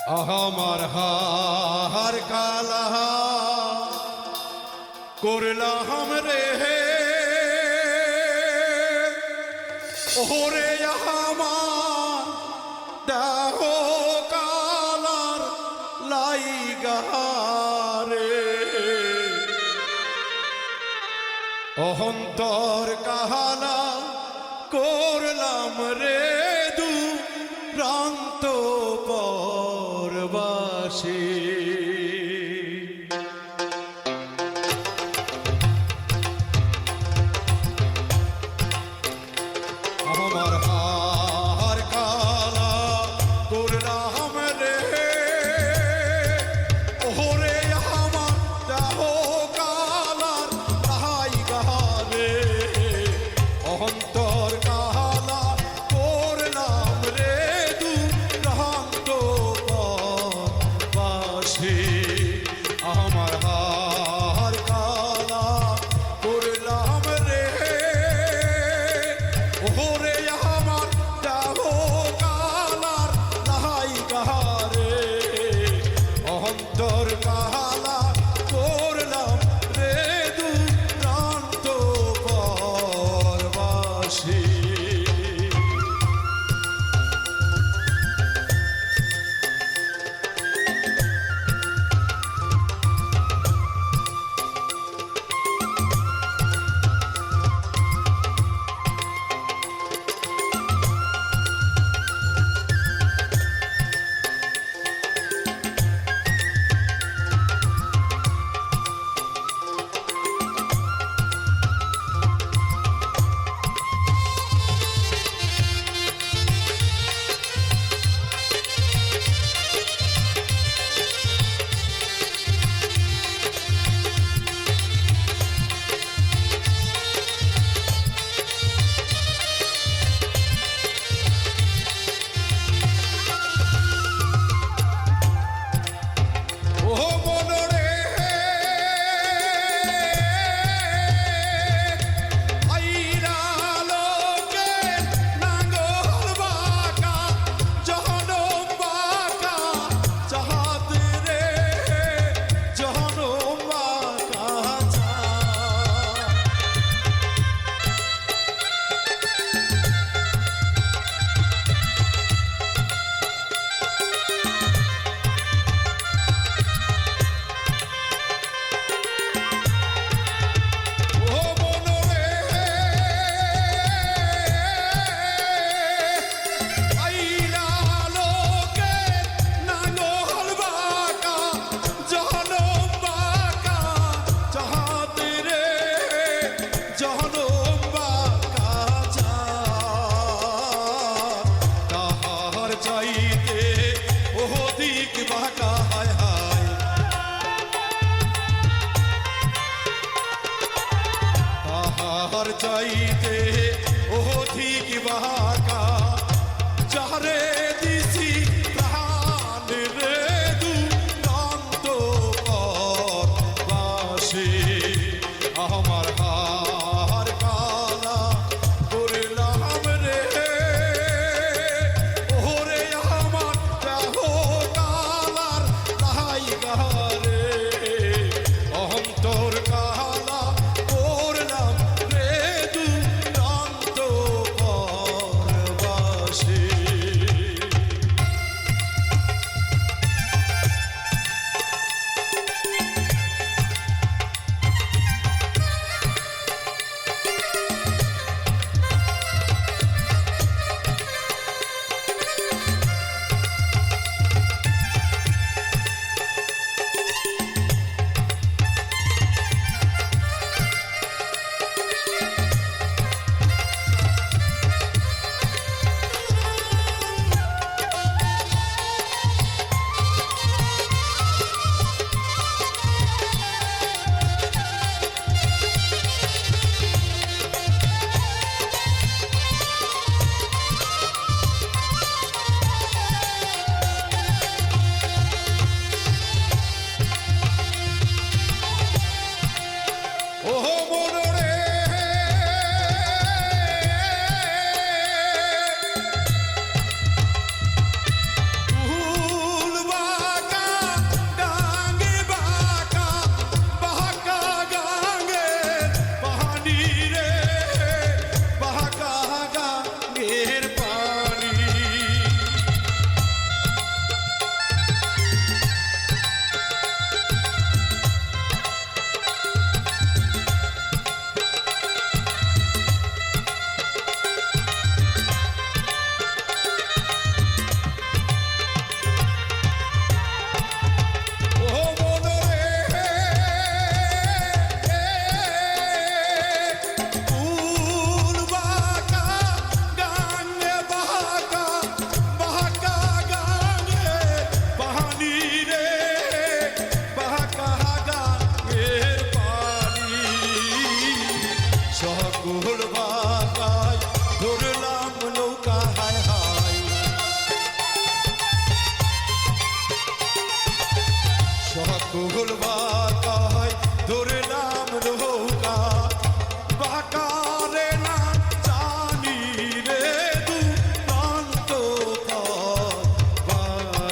আমার হার কালা করলাম রে ওরে আমার দেহ কালার লাইগারে অহন্তর কাহালা করলাম রে দুরান্ত পরবাসী আমার হার কালা করলাম রে ওরে আমার দেহ কালার তাহাই গারে অন্তর কালা করলাম রে দুরান্ত পরবাসী আমার হার কালা করলাম রে ওরে আমার দেহ কালার তাহাই গারে অন্তর কালা করলাম রে দুরান্ত পরবাসী চাইতে ওদিক বাঁকা হায় হায় তাহার চাইতে ওদিক বাঁকা যারে দিছি প্রাণ রে দুরান্ত পরবাসী আমার হার কালা করলাম রে ওরে আমার দেহ কালার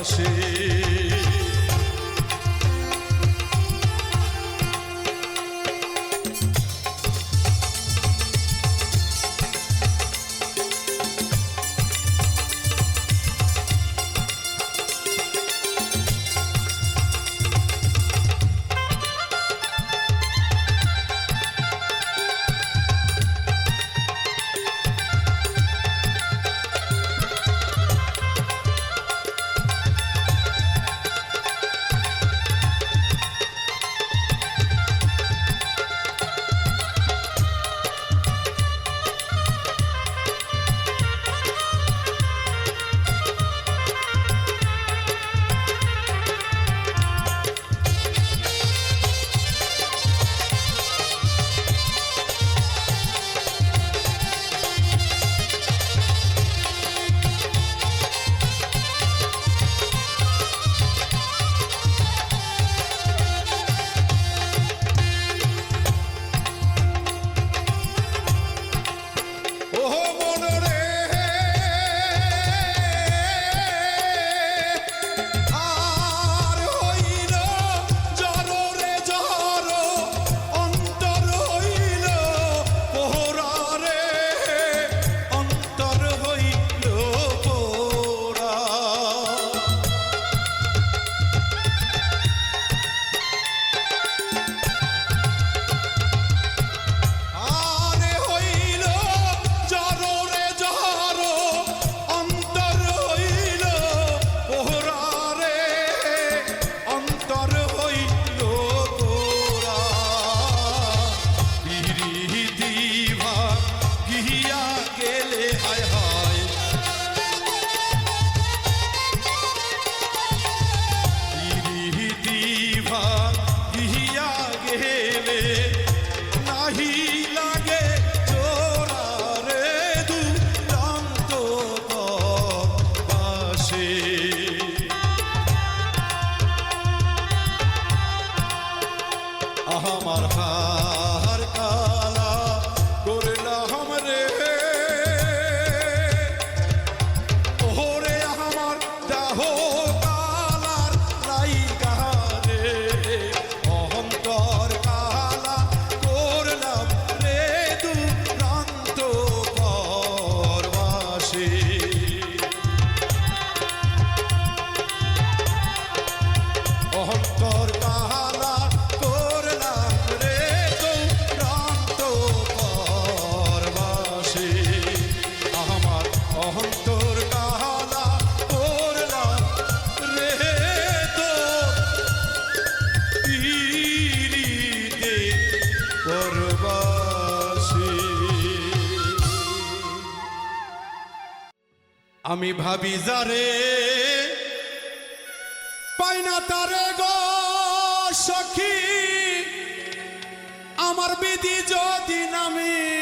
বাসে আমার হার কালা করলাম রে ওরে আমার দাহ কালার রাইগা রে অহংকার কালা করলাম রে দুরান্ত পরবাসে অহংকার কালা অহন্তর কালা করলাম রে তো পিরিতে পরবাসে আমি ভাবি যারে পাই না তারে গো সখী আমার বিধি যদি নামিলায়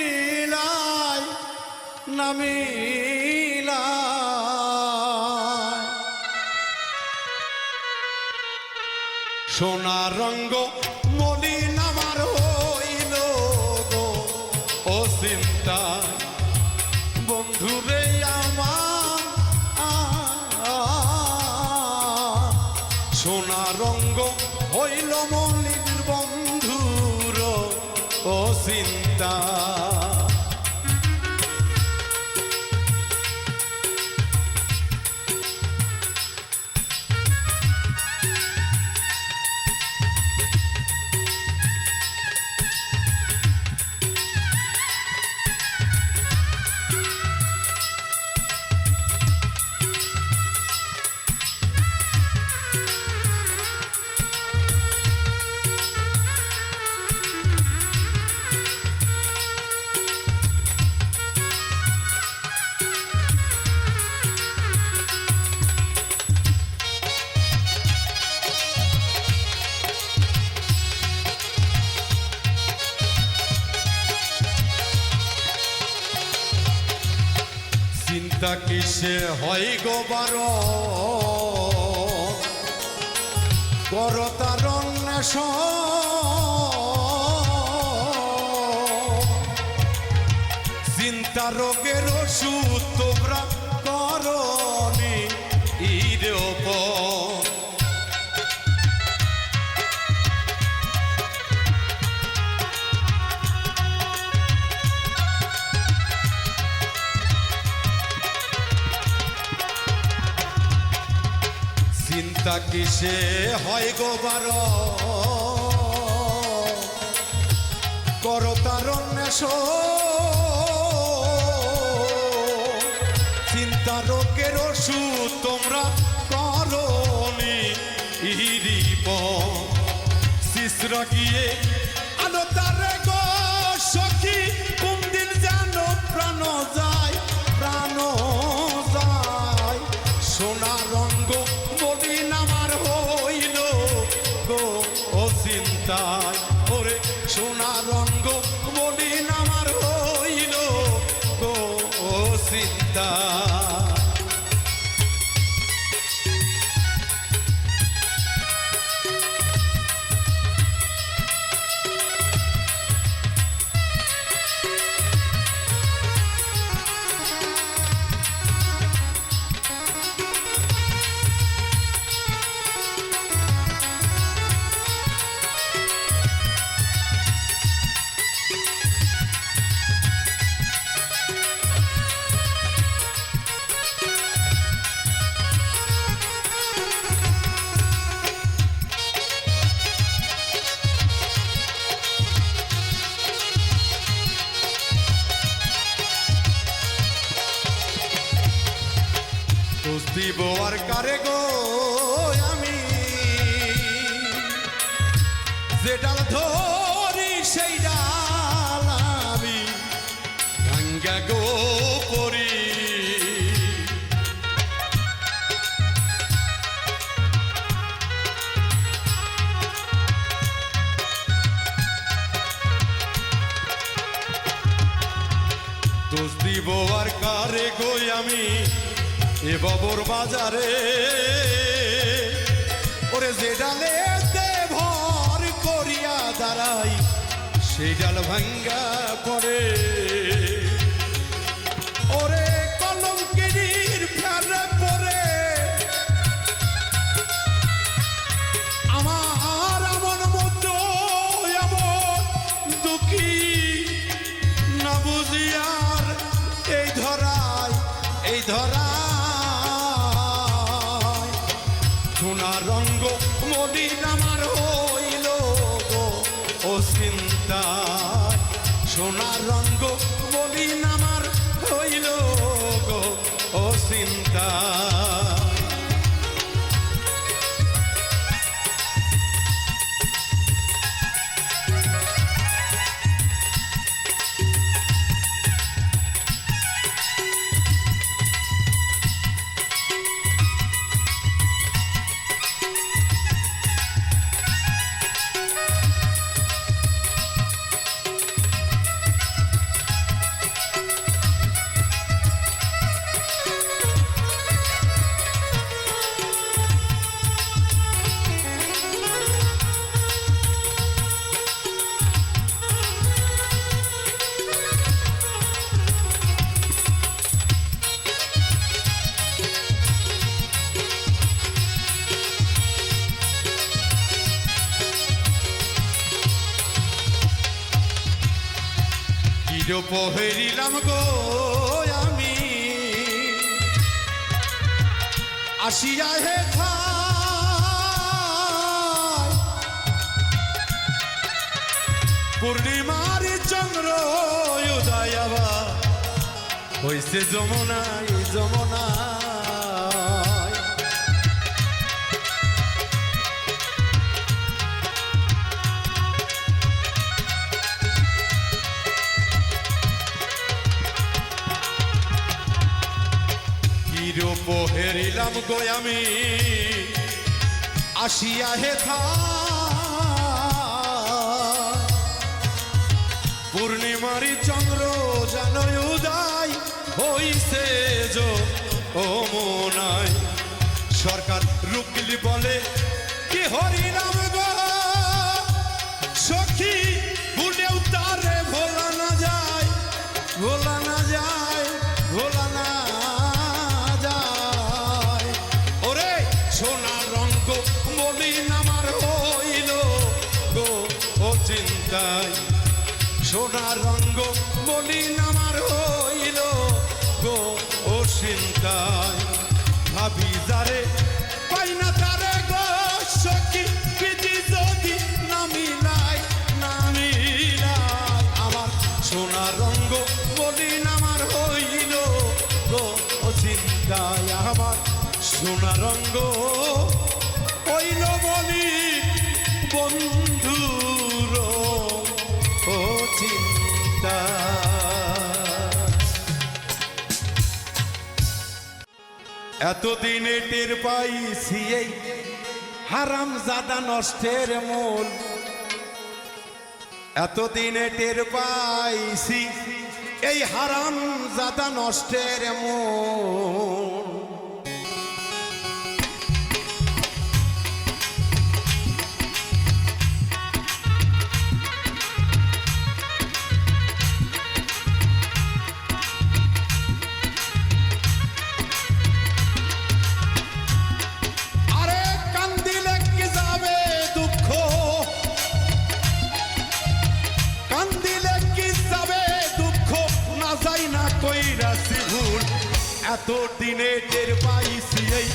সোনা রঙ্গ মলিন আমার হইল গো ও চিন্তা বন্ধুরে আমার সোনা রঙ্গ হইল মলিন বন্ধুর ও চিন্তা চিন্তা কিসে হয় গো বারো করতার চিন্তা রোগের ওষুধ তোমরা করনি ইরে চিন্তা কিসে হয় গো বার করো তার চিন্তা রোগের ওষুধ তোমরা করনি ইরিপ শিশরা গিয়ে আলো তারে গো সখী কোন দিন যেন প্রাণ যায় সোনা রঙ্গ মদিন আমার হইল গো ও চিন্তায় ওরে সোনা রঙ্গ মদিন আমার হইল গো ও চিন্তা দিব আর কারে গো আমি যে ডাল ধরি সেই ডাল আমি ভাঙ্গা গো পরি দোষ দিব আর কারে গো আমি এ বাবর বাজারে ওরে যে ডালে ভর করিয়া দাঁড়াই সেই ডাল ভাঙ্গা পড়ে ওরে কলঙ্কিনীর ফেরে পড়ে আমার এমন মতো এমন দুঃখী না বুঝিয়ার এই ধরায় সোনা রঙ্গ মদিন আমার হইল গো ও চিন্তা সোনা রঙ্গ মদিন আমার হইল গো ও চিন্তা পহেরিলাম গো আমি আসিয়া হে পূর্ণিমার চন্দ্র উদয় আবার হইছে যমুনায় পহেরিলাম গো আমি আসিয়া হে পূর্ণিমারি চন্দ্র যেন উদয় হইছে যমুনায় সরকার রুকলি বলে কি হরিনাম গো সখী ভুলেও তারে ভোলা না যায় সোনা রঙ্গ মলিন আমার হইল গো ও চিন্তায় সোনা রঙ্গ মলিন আমার হইল গো ও চিন্তায় ভাবি যারে পাই না বন্ধুর ও চিন্তা। এতদিনে টের পাইছি এই হারামজাদা নষ্টের মূল, এতদিনে টের পাইছি এই হারামজাদা নষ্টের মূল। এতদিনে টের পাইছি এই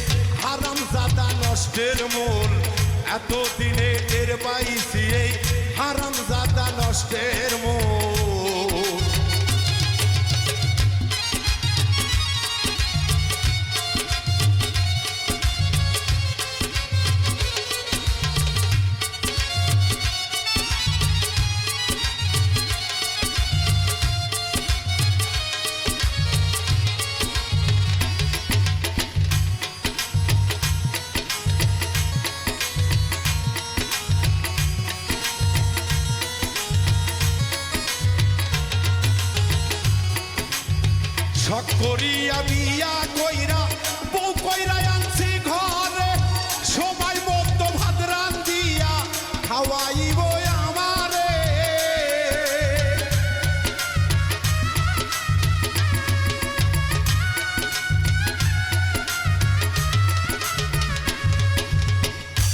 হারামজাদা নষ্টের মূল, এতদিনে টের পাইছি এই হারামজাদা নষ্টের মূল। শখ করিয়া বিয়া কইরা বউ কইরা আনছি ঘরে, সময় মতো ভাত রান্ধিয়া খাওয়াইব আমারে।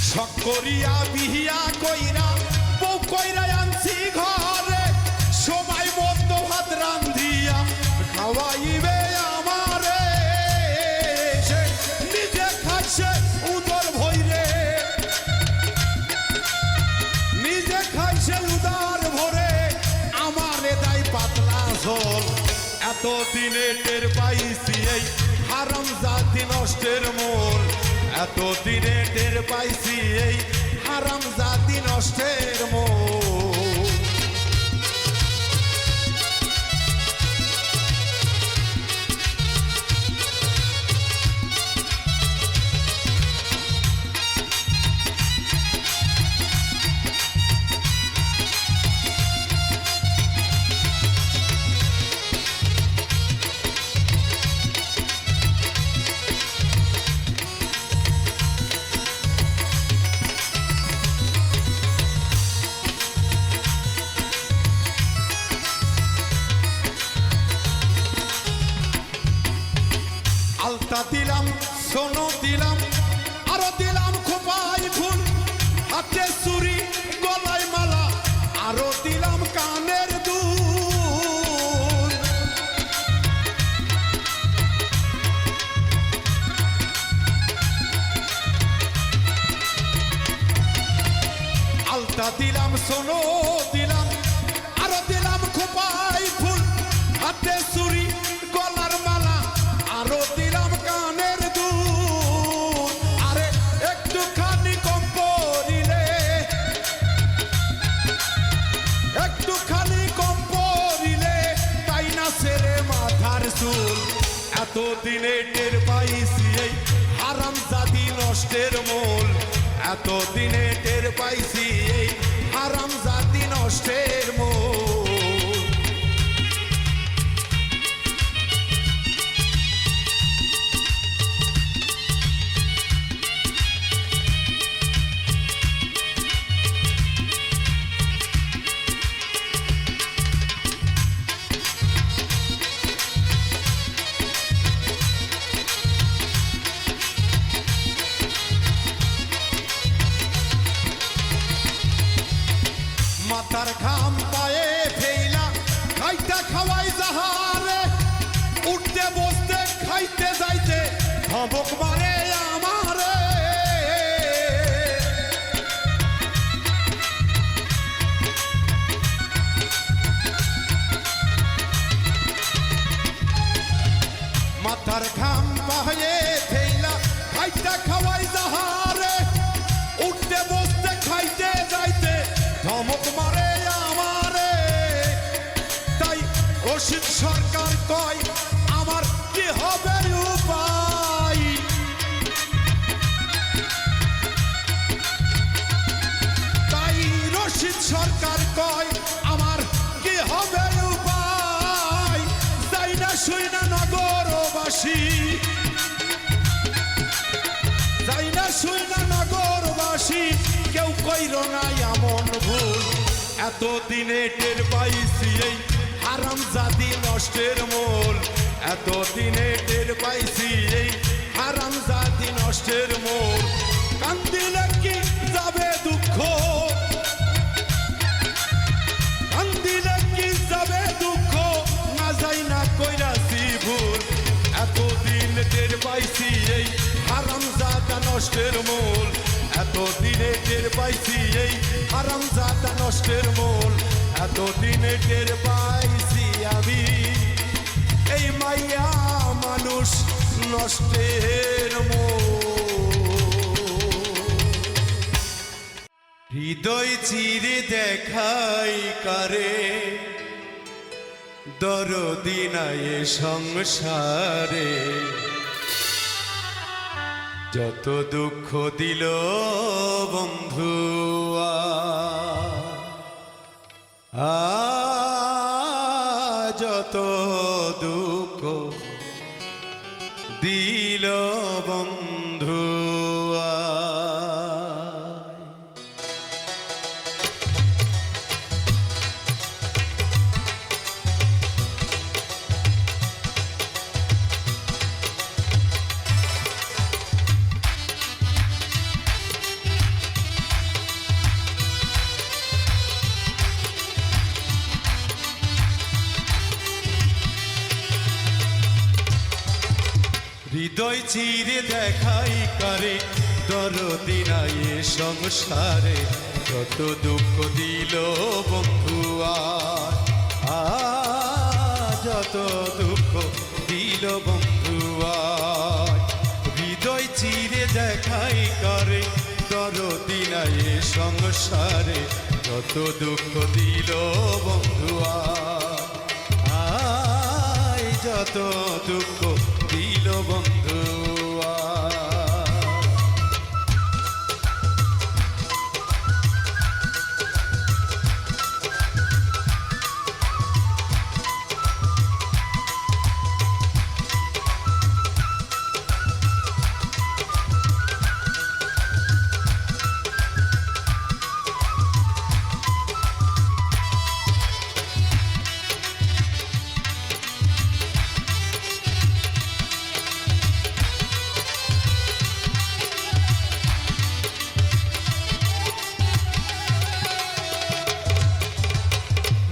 শখ করিয়া বিয়া কইরা বউ কইরা আনছি ঘরে, সময় মতো ভাত রান্ধিয়া খাওয়াইবে আমারে। সে নিজে খাইছে উদর ভরে, নিজে খাইছে উদর ভরে, আমারে দাই পাতলা ঝোল। এতদিনে টের পাইছি এই হারামজাদি নষ্টের মূল, এতদিনে টের পাইছি এই হারামজাদি নষ্টের মূল। আলতা দিলাম, সোনো দিলাম, আরো দিলাম খোপাই ফুল, হাতে চুরি গলায় মালা, আরো দিলাম কানের দুল। আলতা দিলাম, সোনো দিলাম, আরো দিলাম খোপাই ফুল, হাতে চুরি গলার মালা, আরো দিলাম কানের দুল। আরে একটুখানি কম পড়িলে, একটুখানি কম পড়িলে তাই না ছেড়ে মাথার চুল। এতদিনে টের পাইছি এই হারামজাদি নষ্টের মূল, এতদিনে টের পাইছি এই হারামজাদি নষ্টের মূল। মাথার ঘাম পায়ে সরকার কয় আমার কি হবে উপায়, যাই না শুই না নগরবাসী, যাই না শুই না নগরবাসী, কেউ কইর না এমন ভুল। এতদিনে টের পাইছি এই হারাম জাতি নষ্টের মূল, এতদিনে টের পাইছি এই হারাম জাতি নষ্টের মূল। কান্দিলে কি যাবে দুঃখ, কান্দিলে কি যাবে দুঃখ, না যাই না কইরাছি ভুল। এতদিন টের পাইছি এই হারাম জাতা নষ্টের মূল, এতদিনে টের পাইছি এই হারাম জাতা নষ্টের মূল, এতদিনে টের পাইছি আমি এই মাইয়া মানুষ নষ্টের মূল। হৃদয় চিরে দেখাই কারে, দরদি নাই এ সংসারে, যত দুঃখ দিল বন্ধু যত দুঃখ দিল বন্ধু। হৃদয় চিরে দেখাই কারে, দরদি নাই এ সংসারে, যত দুঃখ দিল বন্ধু যত দুঃখ দিল বন্ধু। হৃদয় চিরে দেখাই কারে, দরদি নাই এ সংসারে, যত দুঃখ দিল বন্ধু যত দুঃখ দিল বন্ধু।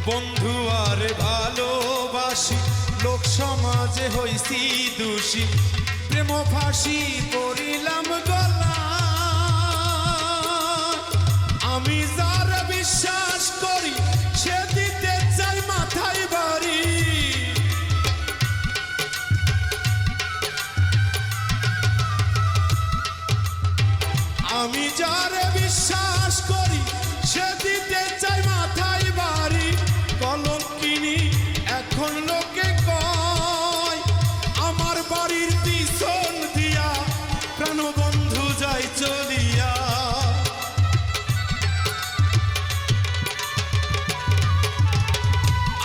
বন্ধু আরে ভালোবাসি, লোক সমাজে হইছি দোষী, প্রেম ফাঁসি পড়িলাম গলা, আমি যার বিশ্বাস করি সে দিতে চাই মাথায় বাড়ি, আমি যার বিশ্বাস করি সে দিতে চাই মাথায় বাড়ি। কলঙ্কিনী এখন লোকে কয় আমার বাড়ির পিছন দিয়া প্রাণবন্ধু যাই চলিয়া,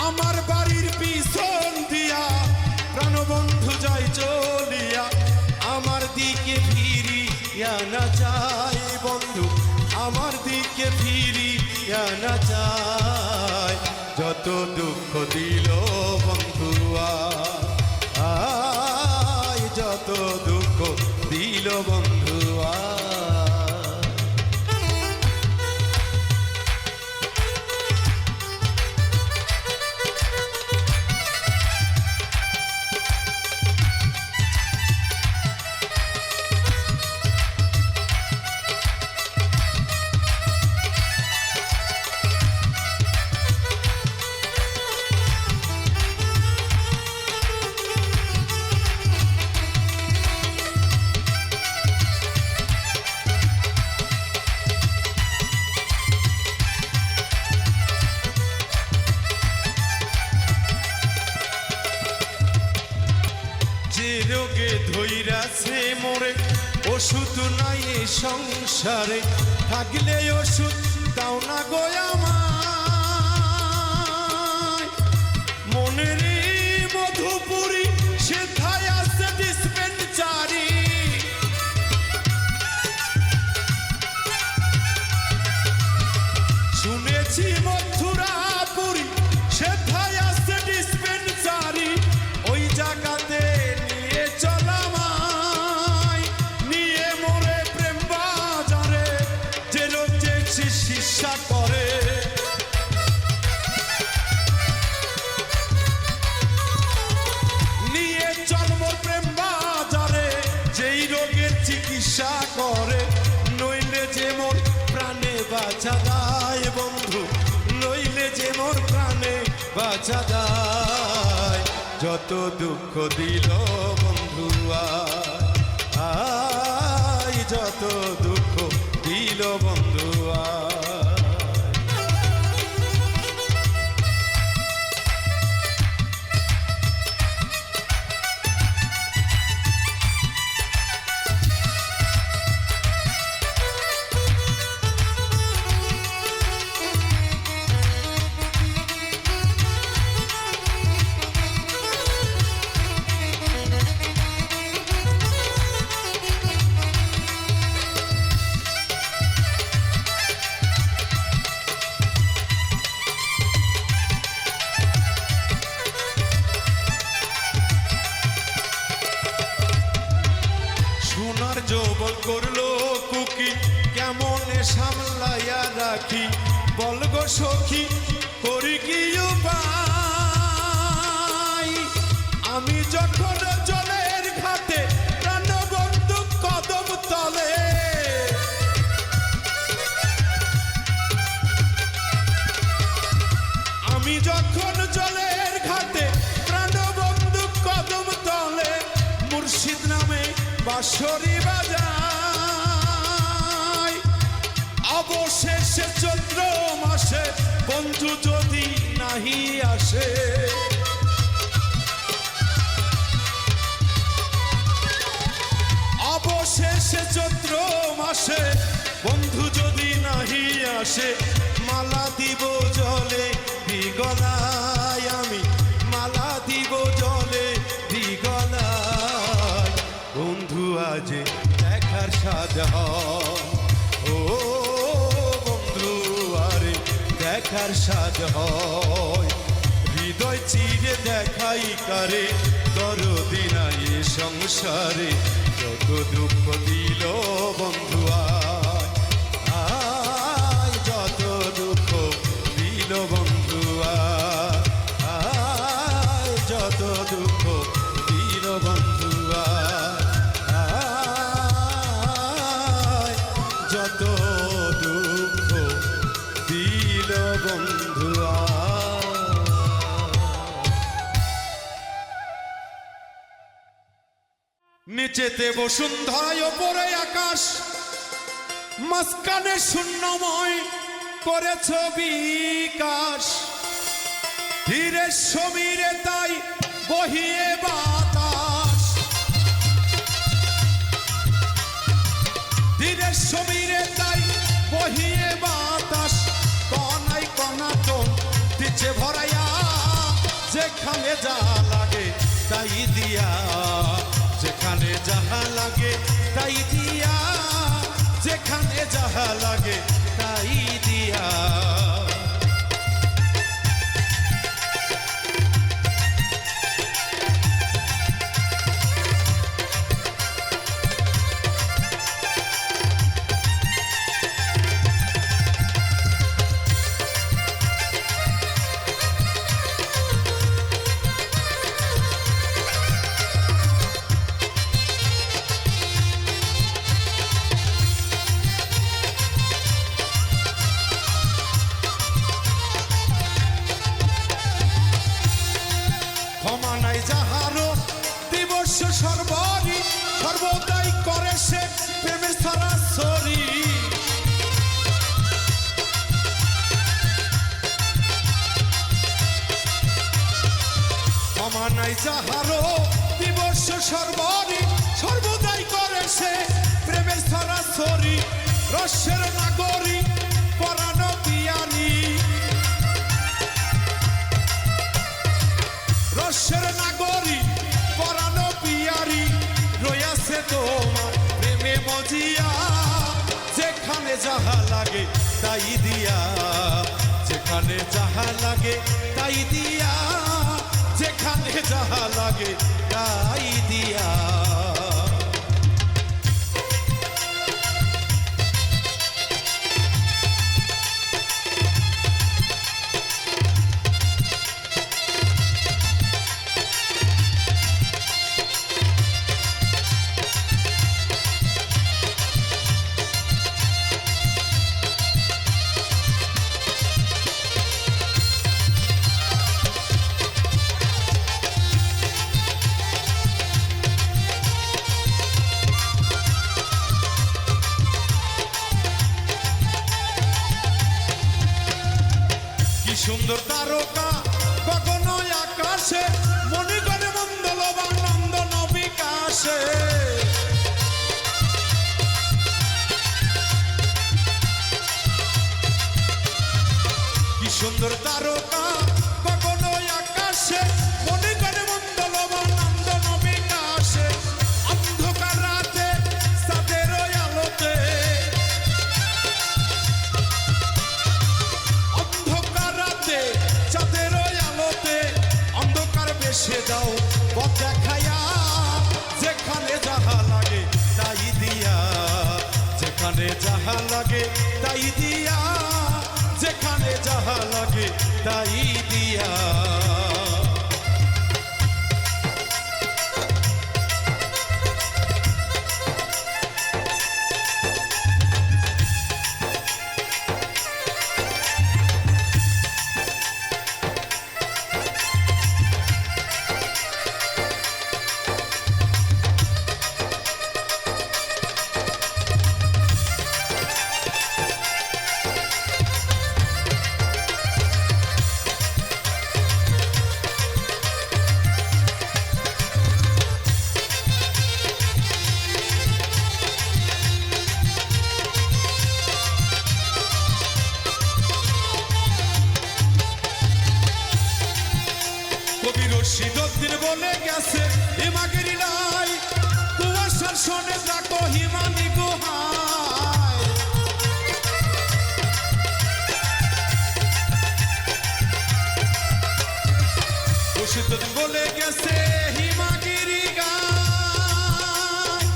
আমার বাড়ির পিছন দিয়া প্রাণবন্ধু যাই চলিয়া, আমার দিকে ফিরিয়া না চাই বন্ধু, আমার দিকে ফিরিয়া না চাই, যত দুঃখ দিল বন্ধু যত দুঃখ দিল বন্ধু রোগে ধইরাছে মোরে, ওষুধ নাই এই সংসারে, থাকলে ওষুধ দাও না গো আমায় মনের মধুপুরী সেথায় আছে ডিসপেন্সারি শুনেছি মথুরাপুরী সেথায় আছে ডিসপেন্সারি ওই জায়গাতে নিয়ে চলামায় নিয়ে মোরে প্রেম বাজারে যে লোক যে চিকিৎসা করে নিয়ে চল মোর প্রেম বাজারে যেই রোগের চিকিৎসা করে নইলে যে মোর প্রাণে বাঁচা দায় বন্ধু নইলে যে মোর প্রাণে বাঁচা দায় যত দুঃখ দিল বন্ধু আয় যত দুঃখ দিল বন্ধু সোনার যৌবন করলো কুকি কেমন সামলাইয়া রাখি বল গো সখী করি কি উপায় আমি যখন জলের ঘাটে প্রাণ বন্ধু কদম তলে আমি যখন জলের ঘাটে প্রাণ বন্ধু কদম তলে মুর্শিদ নামে বাঁশরি বাজায় অবশেষে চৈত্র মাসে বন্ধু যদি নাহি আসে অবশেষে চৈত্র মাসে বন্ধু যদি নাহি আসে মালা দিব জলে দিগলায় আমি মালা দিব জলে দিগলায় বন্ধু আজ দেখার স্বাদ হয় ও বন্ধু আরে দেখার স্বাদ হয় হৃদয় চিরে দেখাই কারে দরদি নাই সংসারে যত দুঃখ দিল বন্ধু আয় যত দুঃখ দিল বন্ধু আয় যত দুঃখ দিল বন্ধু যত দুঃখ দিল বন্ধু নিচেতে বসুন্ধরায় ওপরে আকাশ মাঝখানে শূন্যময় করেছ বিকাশ ধীরে সমীরে তাই বহিয়ে বাতাস ধীরে সমীরে তাই বহিয়ে বাতাস কনাই কনাটন দিচ্ছে ভরাইয়া যেখানে যা লাগে তাই দিয়া যেখানে যাহা লাগে তাই দিয়া যেখানে যাহা লাগে তাই দিয়া সর্বরি সর্বদাই করে সে প্রেমের সরাসরি ক্ষমা নাই যাহারো দিবস সর্বরি সর্বদাই করে সে প্রেমের সরাসরি রসের নাগরী পরাণ তোমার প্রেমে মজিয়া যেখানে যাহা লাগে তাই দিয়া যেখানে যাহা লাগে তাই দিয়া যেখানে যাহা লাগে তাই দিয়া সুন্দর তারকা গগন আকাশে মণিগণে মন্দলবান নন্দন বিকাশে কি সুন্দর তারকা গগন আকাশে মণিগণে মন্দলবান নন্দন বিকাশে অন্ধকার রাতে চাঁদের আলোতে চাঁদের আলোতে অন্ধকার বেশে দাও পথ দেখাইয়া যেখানে যাহা লাগে তাই দিয়া যেখানে যাহা লাগে তাই দিয়া যেখানে যাহা লাগে তাই দিয়া রশিদুদ্দিন বলে গেছে হিমাগিরি নাই কুয়াশার শোনে দেখো হিমানি গুহায় রশিদুদ্দিন বলে গেছে হিমাগিরি গায়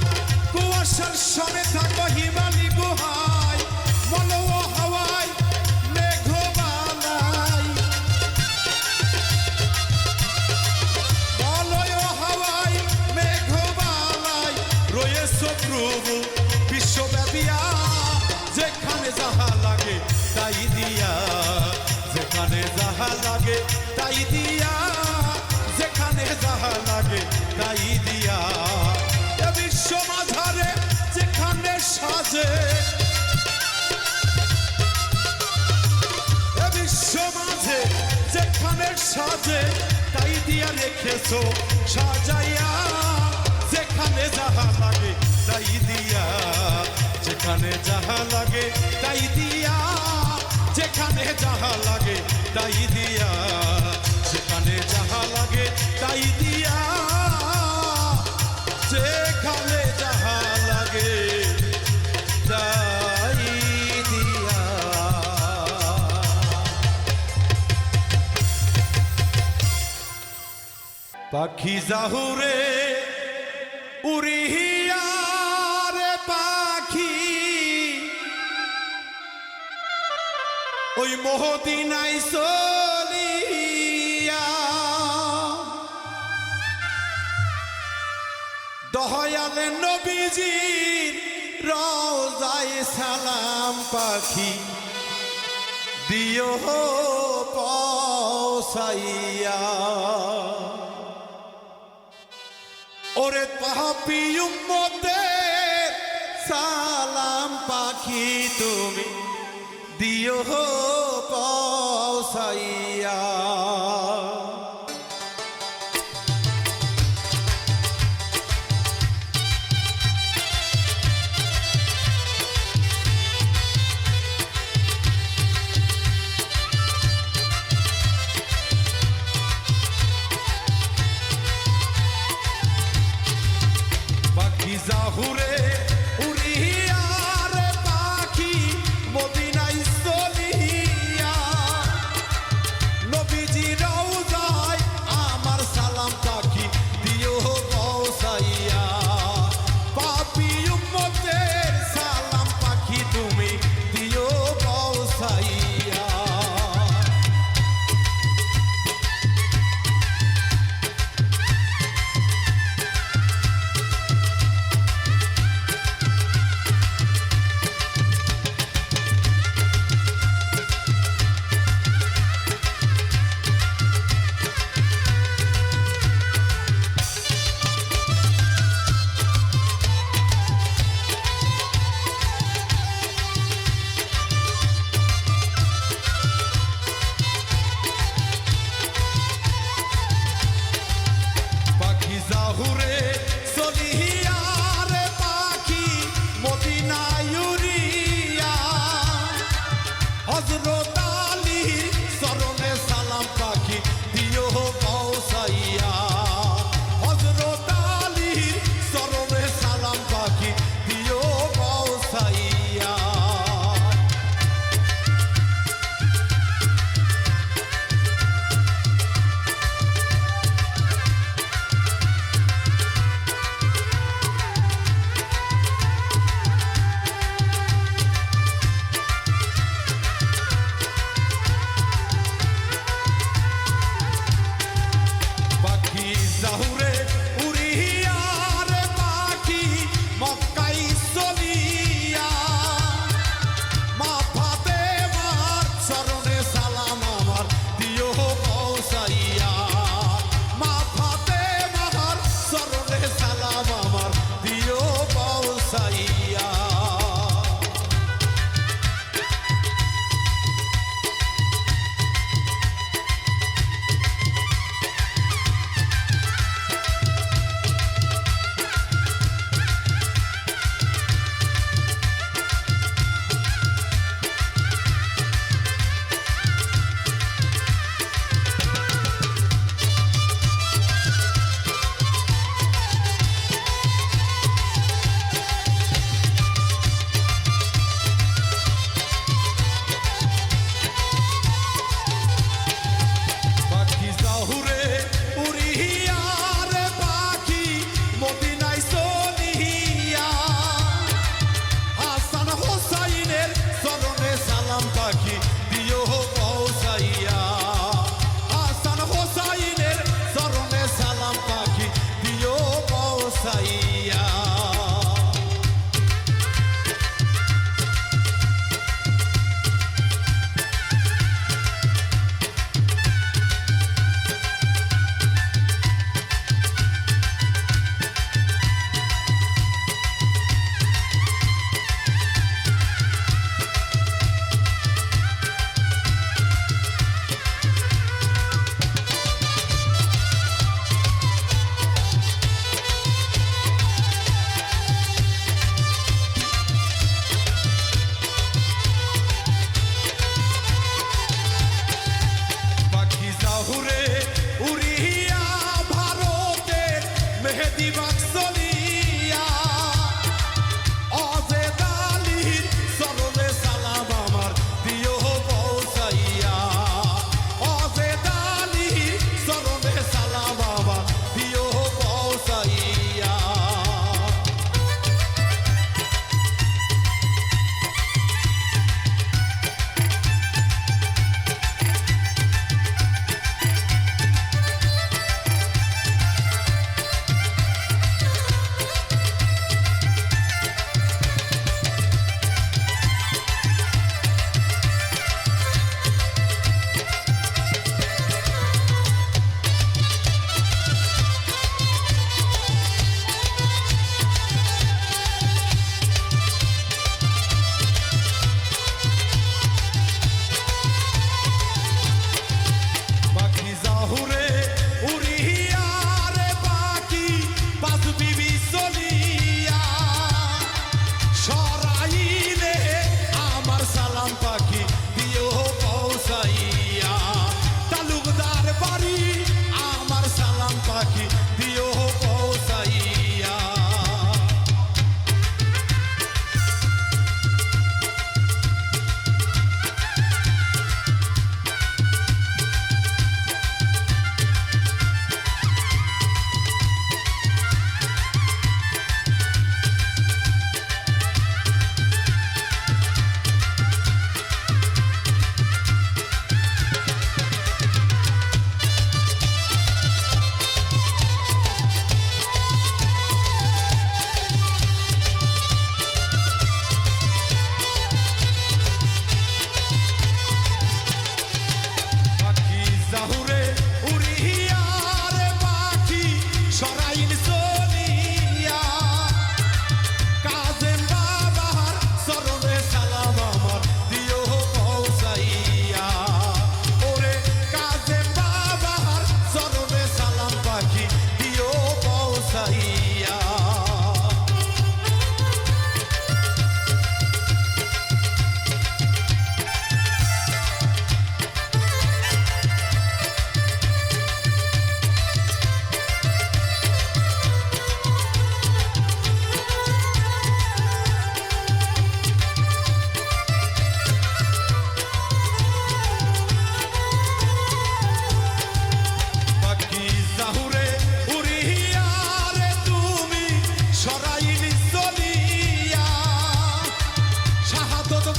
কুয়াশার শোনে দেখো হিমানি গুহায় মলো হাওয়ায় মেঘবালাই প্রভু বিশ্বব্যাপিয়া যেখানে যাহা লাগে তাই দিয়া যেখানে যাহা লাগে তাই দিয়া যেখানে যাহা লাগে তাই দিয়া এ বিশ্ব মাঝারে যেখানে সাজে এ বিশ্ব মাঝে যেখানে সাজে তাই দিয়া রেখেছো সাজাইয়া যেখানে যাহা লাগে তাই দিয়া যেখানে যাহা লাগে তাই দিয়া যেখানে যাহা লাগে তাই দিয়া যেখানে যাহা লাগে তাই দিয়া যেখানে যাহা লাগে তাই দিয়া পাখি জাহুরে উড়িয়া রে পাখি ওই মহদিনায় চলিয়া দয়ালে নবীজির রওজায় সালাম পাখি দিও পৌঁছাইয়া ওরে পাপী উম্মতের সালাম পাখি তুমি দিও পৌঁছাইয়া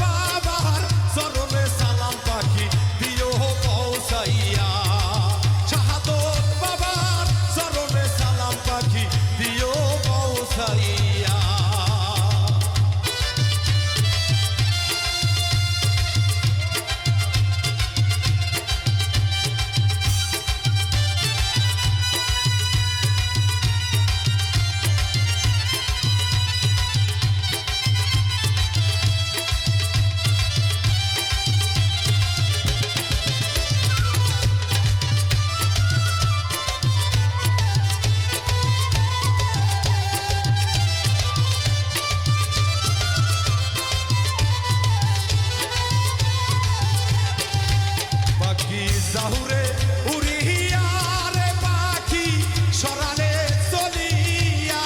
বাবার চরণে সালাম পাখি দিও পৌঁছাইয়া শাহাদত বাবার চরণে সালাম পাখি দিও পৌঁছাইয়া জাহুরে উড়িয়া রে পাখি সরালে চলিয়া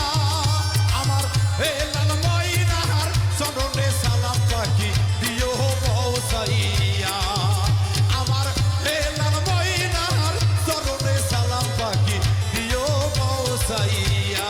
আমার হে লাল ময়নার চরণে সালাম পাখি দিও পৌঁছাইয়া আমার হে লাল ময়নার চরণে সালাম পাখি দিও পৌঁছাইয়া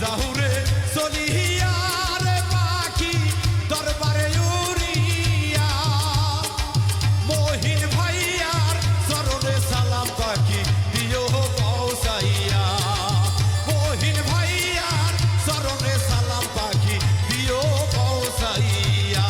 জাহুরে চলিয়া রে পাখি দরবারে উড়িয়া মহিন ভাইয়ার চরণে সালাম পাখি দিও পৌঁছাইয়া মহিন ভাইয়ার চরণে সালাম পাখি দিও পৌঁছাইয়া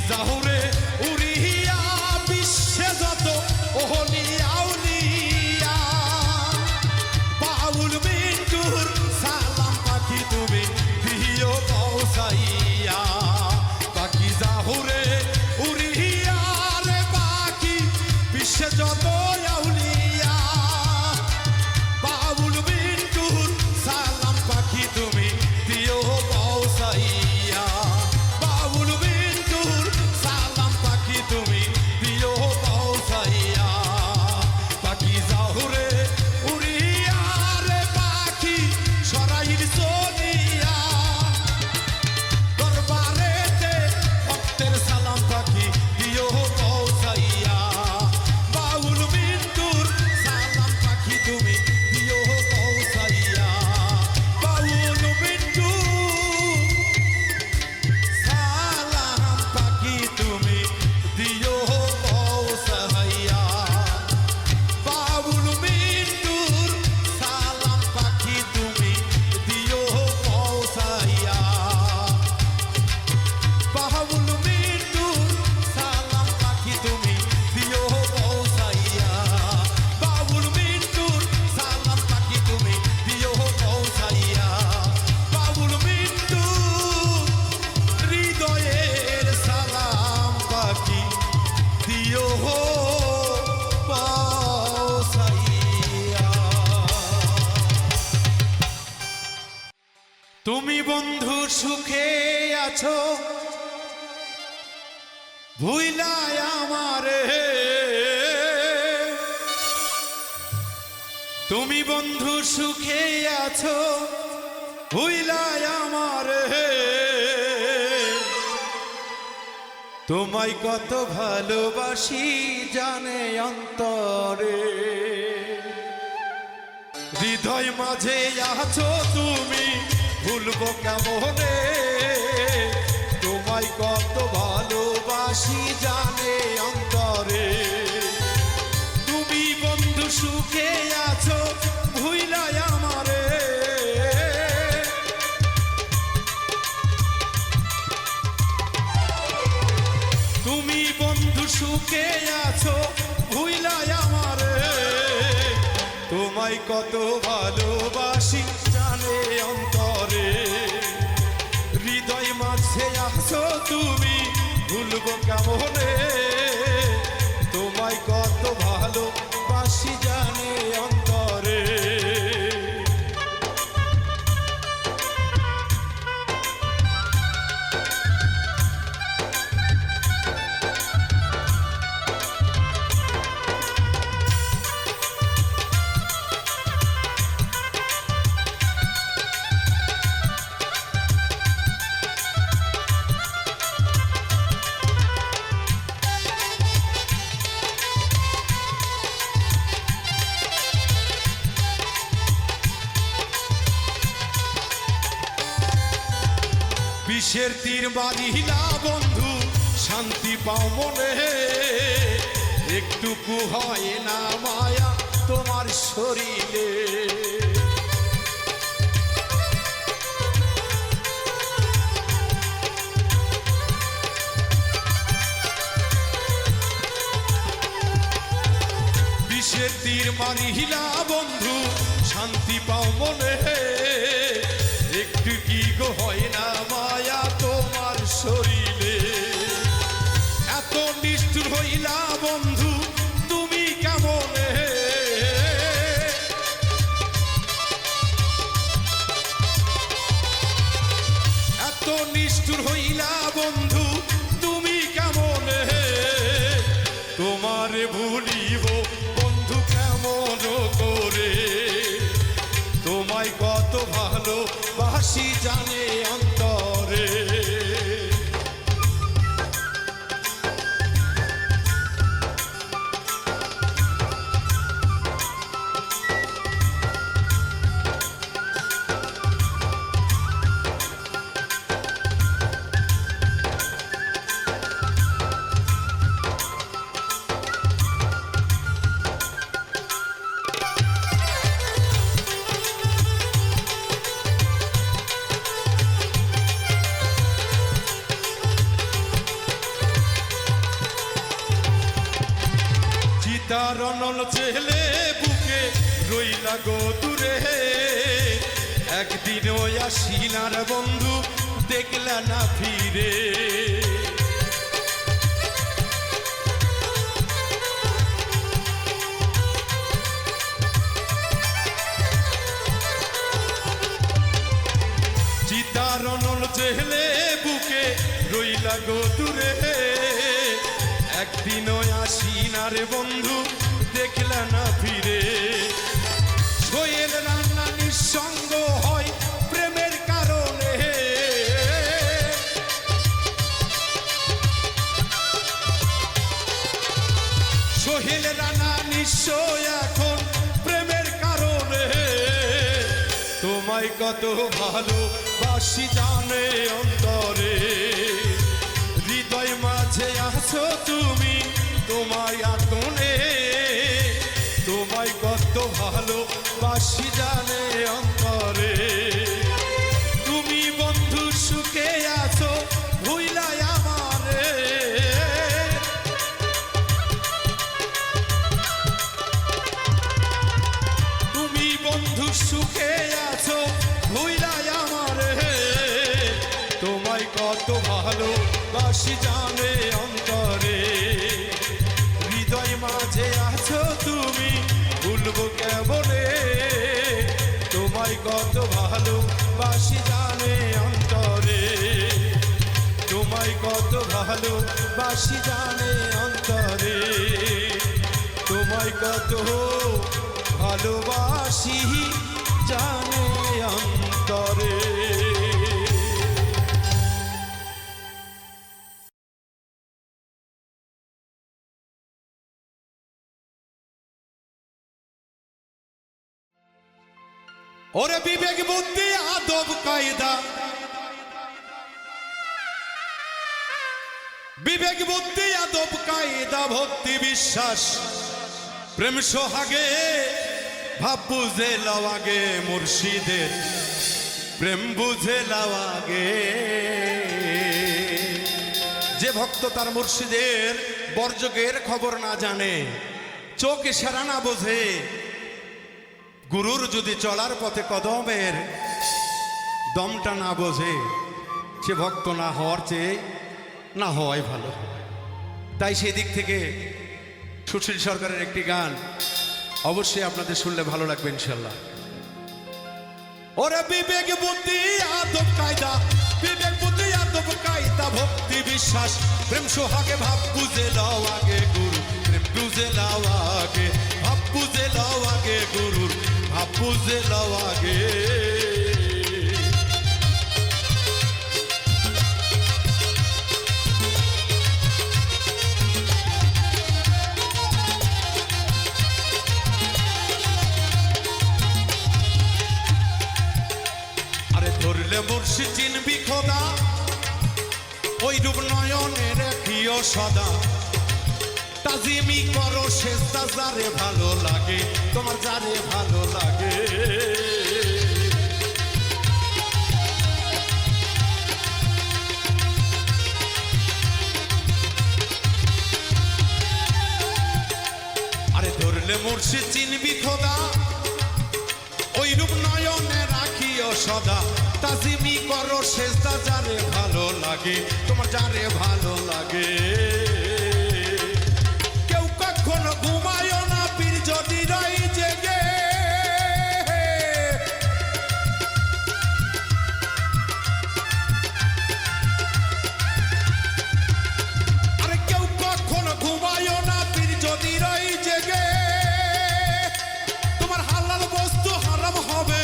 জাহুরে উড়িয়া বিশ্বে যত ওহলিয়া উলিয়া বাউল মিন্টুর সালাম পাখি তুমি দিও পৌঁছাইয়া পাখি জাহুরে উড়িয়া রে পাখি বিশ্বে যত আউলিয়া বাউল মিন্টুর সালাম পাখি তুমি দিও পৌঁছাইয়া বাউল সালাম পাখি তুমি দিও পৌঁছাইয়া পাখি জাহুরে উড়িয়া রে পাখি সরাইর চলিয়া দরবারেতে ভক্তের সালাম পাখি দিও পৌঁছাইয়া বাউল মিন্টুর সালাম পাখি তুমি দিও পৌঁছাইয়া বাউল মিন্টু সালাম পাখি তুমি দিও পৌঁছাইয়া বাউল মিন্টুর সালাম পাখি তুমি দিও পৌঁছাইয়া বাউল মিন্টুর সালাম পাখি তুমি দিও পৌঁছাইয়া বাউল মিন্টুর সালাম পাখি তুমি দিও পৌঁছাইয়া বাউল মিন্টু হৃদয়ের সালাম পাখি দিও পৌঁছাইয়া তুমি বন্ধু সুখে আছো ভুইলাই আমারে তুমি বন্ধু সুখে আছো ভুইলাই আমারে তোমায় কত ভালোবাসি জানে অন্তরে, হৃদয় মাঝে আছো তুমি, ভুলবো কেমনে। তোমায় কত ভালোবাসি জানে অন্তরে, তুমি বন্ধু সুখে আছো ভুইলাই আমারে। তুমি বন্ধু সুখে আছো ভুইলাই আমারে, তোমায় কত ভালোবাসি জানে অন্তরে, হৃদয় মাঝে আছো তুমি, ভুলবো কেমনে। তোমায় কত ভালোবাসি জানে অন্তরে। বিষের তীর বাঁধিলা বন্ধু, শান্তি পাও মনে, একটুকু হয় না মায়া তোমার শরীরে। বিষের তীর বাঁধিলা বন্ধু, শান্তি পাও মনে, একটু কি গো হয় না মায়া তোমার শরীরে। এত নিষ্ঠুর হইলা বন্ধু তুমি কেমনে, এত নিষ্ঠুর হইলা বন্ধু তুমি কেমনে। তোমারে ভুলিব বন্ধু কেমন করে, তোমায় কত ভালোবাসি জানে অন্তরে। তার অনল ছেলে বুকে রইলা গো দূরে, একদিনও আসিনার বন্ধু দেখলা না ফিরে। চিতার অনল ছেলে বুকে রইলা গো দূরে, একদিনও আসিনার বন্ধু দেখলা না ফিরে। সোহেল রান্না নিঃসঙ্গ হয় প্রেমের কারণে, সোহেল রান্না নিঃস্ব এখন প্রেমের কারণে। তোমায় কত ভালোবাসি জানে অন্তরে, হৃদয় মাঝে আছো তুমি, তোমায় আতনে। তোমায় কত ভালোবাসি জানে অন্তরে, তুমি বন্ধু সুখে আছো ভুইলাই আমারে। তুমি বন্ধু সুখে আছো ভুইলাই আমারে, তোমায় কত ভালোবাসি জানে অন্তরে, হৃদয় মাঝে আছো তুমি, ভুলবো কেমনে। তোমায় কত ভালোবাসি জানে অন্তরে, তোমায় কত ভালোবাসি জানে অন্তরে, তোমায় কত ভালোবাসি জানে অন্তরে। ওরে বিবেক বুদ্ধি আদব কায়দা, বিবেক বুদ্ধি আদব কায়দা, ভক্তি বিশ্বাস প্রেম সোহাগে, ভাব বুঝে লও আগে মুর্শিদের, প্রেম বুঝে লও আগে। যে ভক্ত তার মুর্শিদের বর্জকের খবর না জানে, চোখ ইশারা না বোঝে, গুরুর যদি চলার পথে কদমের দমটা না বোঝে, সে ভক্ত না হওয়ার চেয়ে না হওয়াই ভালো। তাই সেই দিক থেকে সুশীল সরকারের একটি গান অবশ্যই আপনাদের শুনলে ভালো লাগবে ইনশাল্লাহ। ওরে বিবেক বুদ্ধি আদব কায়দা, বিবেক বুদ্ধি আদব কায়দা, ভক্তি বিশ্বাস প্রেম সোহাগে, ভাব বুঝে লও আগে গুরু, প্রেম বুঝে লও আগে, ভাব বুঝে লও আগে গুরুর, ভাব বুঝে লও আগে। ধরলে মুর্শিদ চিনবি খোদা, ওই রূপ নয়নে রাখিও সদা, তাজিমি করো সেজদা যারে ভালো লাগে, তোমার যারে ভালো লাগে। আরে ধরলে মুর্শিদ চিনবি খোদা, ওই রূপ নয়নে রাখিও সদা, তাজিমি করো সেজদা যারে ভালো লাগে, তোমার যারে ভালো লাগে। কেউ কখনো ঘুমায় না পীর যদি রই জেগে, আরে কেউ কখনো ঘুমায় না পীর যদি রই জেগে, তোমার হালাল বস্তু হারাম হবে,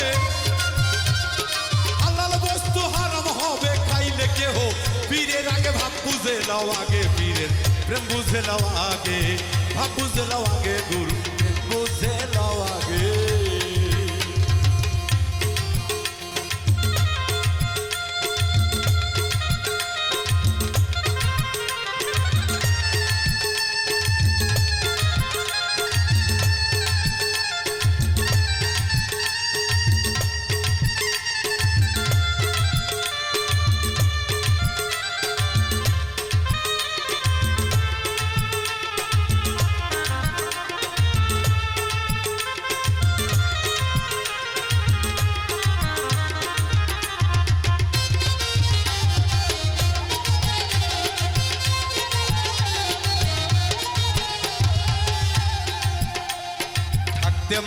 হালাল বস্তু হারাম হবে খাইলে কেহ, পীরের আগে ভাব বুঝে লও আগে, পীরের প্রেম বুঝে লও আগে, ভাব বুঝে লও আগে গুরু, প্রেম বুঝে লও আগে।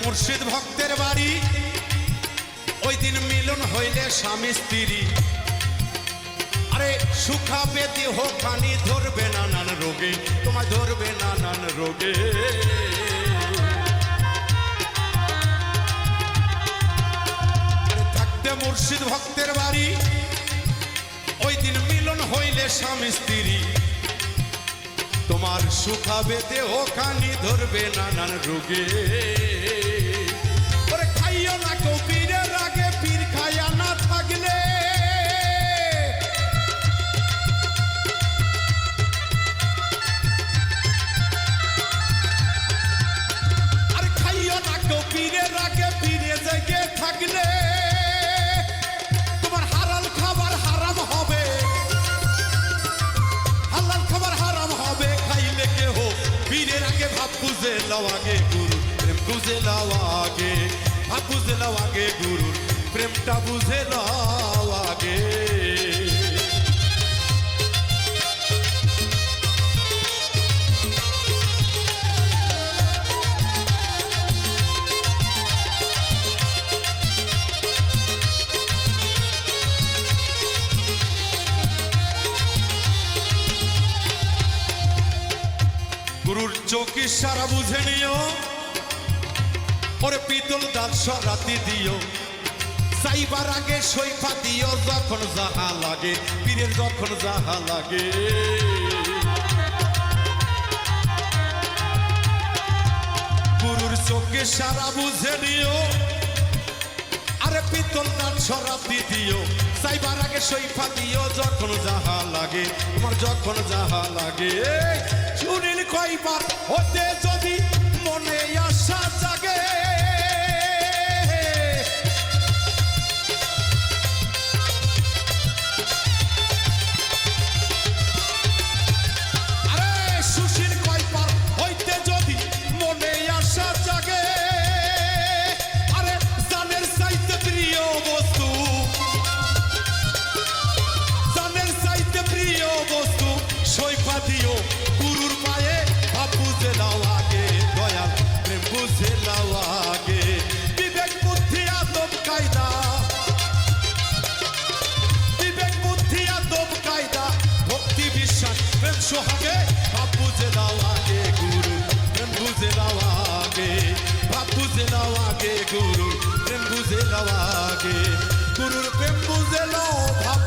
মুর্শিদ ভক্তের বাড়ি, ওই দিন মিলন হইলে স্বামী স্ত্রী, আরে সুখাবে দেহ খানি, ধরবে নানান রোগে, তোমায় ধরবে নানান রোগে। থাকতে মুর্শিদ ভক্তের বাড়ি, ওই দিন মিলন হইলে স্বামী স্ত্রী, তোমার সুখাবে দেহ খানি, ধরবে নানান রোগে। ওরে খাইও না কেউ পীরের আগে, পীর খাইয়া না থাকলে, আরে খাইও না কেউ পীরের আগে, পীরে জেগে থাকলে তোমার হালাল খাবার হারাম হবে, হালাল খাবার হারাম হবে খাইলে কেহ, পীরের আগে ভাব বুঝে লও আগে গুরু, প্রেম বুঝে লও আগে, ভাব বুঝে লও আগে গুরু, প্রেমটা বুঝে লও আগে। গুরুর চোখ ইশারা বুঝে নিও, ওরে পিতল দাঁত সরাতি দিও, চাইবার আগে সইফা দিও, যখন যাহা লাগে পীরের, যখন যাহা লাগে। গুরুর চোখে সারা বুঝে নিও, আর আরে পিতল দাঁত শরাবি দিও সাইবার আগে সইফা দিও যখন যাহা লাগে আমার যখন যাহা লাগে সুনীল কয়বার হতে যদি মনে আশা জাগে আরে সুশীল কয়বার হইতে যদি মনে আশা জাগে আরে জানের চাইতে প্রিয় বস্তু জানের চাইতে প্রিয় বস্তু সইফা দিও গুরুর পায়ে ভাব বুঝে নাও আগে দয়াল প্রেম বুঝে নাও আগে বিবেক বুদ্ধি আদব কায়দা বিবেক বুদ্ধি আদব কায়দা ভক্তি বিশ্বাস প্রেম সোহাগে ভাব বুঝে নাও আগে গুরু প্রেম বুঝে নাও আগে ভাব বুঝে নাও আগে গুরু প্রেম বুঝে নাও আগে গুরুর প্রেম বুঝে নাও ভাব